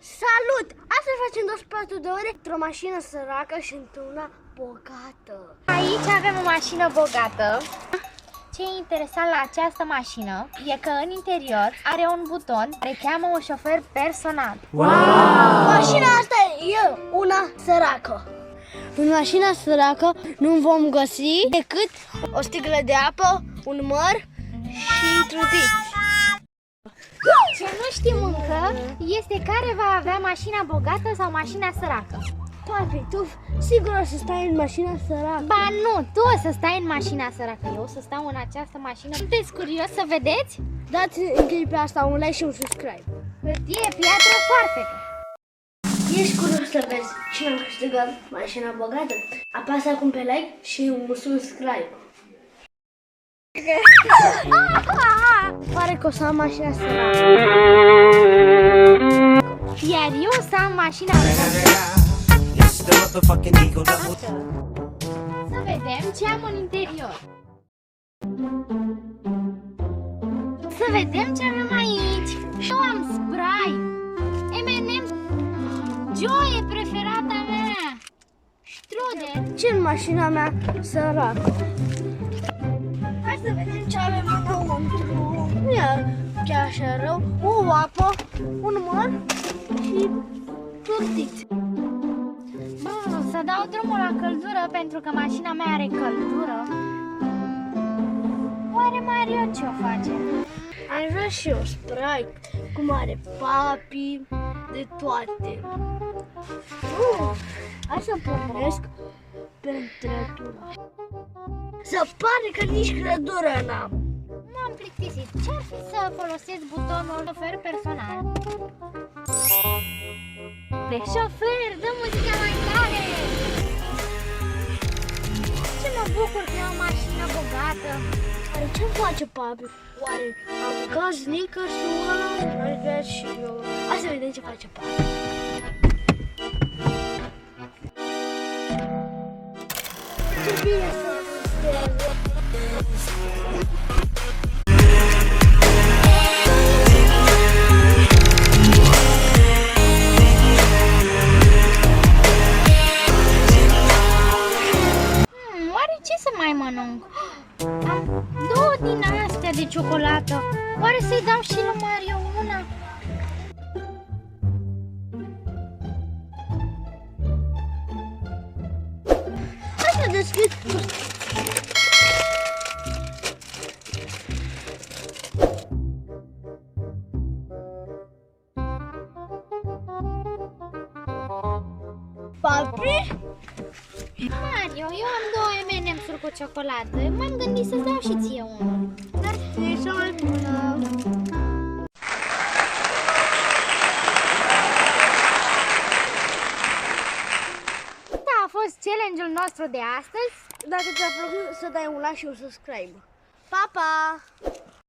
Salut! Astăzi facem 24 de ore într-o mașină săracă și într-una bogată. Aici avem o mașină bogată. Ce e interesant la această mașină e că în interior are un buton care cheamă un șofer personal. Wow! Mașina asta e una săracă. În mașina săracă nu vom găsi decât o sticlă de apă, un măr și trudiți. Ce nu știm încă este care va avea mașina bogată sau mașina săracă. Papi, tu sigur o să stai în mașina săracă? Ba nu, tu o să stai în mașina săracă, eu o să stau în această mașină. Sunteți curios să vedeți? Dați în clipul asta un like și un subscribe. Hârtie, piatră, foarfecă. Ești curios să vezi cine a câștigat mașina bogată? Apasă acum pe like și un subscribe. Pare că o să am mașina săracă. Iar eu o să am mașina bogată. Să vedem ce am în interior. Să vedem ce avem aici. Eu am spray, M&M, Joe, preferata mea, Strudel. Ce în mașina mea săracă? Hai să vedem ce avem înăuntru. Nu e chiar așa rău. O apă, un măr și tortiți. Să dau drumul la căldură pentru că mașina mea are căldură. Oare Mario ce o face? Aș vrea și eu spray, cum are papi, de toate. Hai să pornesc pe întretura. Să pare că nici crădură n-am. M-am plictisit. Ce-ar fi să folosesc butonul șofer personal? De șofer, dă muzica mai tare! Ce mă bucur că e o mașină bogată! Oare ce face papi? Oare am mâncat Snickers-ul ăla? Aș vrea și eu. Hai să vedem ce face papi. Ce bine să mai mănânc. Am două din astea de ciocolată. Oare să-i dau și lui Mario una? hai să deschid. Papi? Mario, eu am două M&M-uri cu ciocolată. M-am gândit să-ți dau și ție unul. E cea mai bună. Da, a fost challenge-ul nostru de astăzi. Dacă ți-a plăcut, să dai un like și un subscribe. Pa, pa!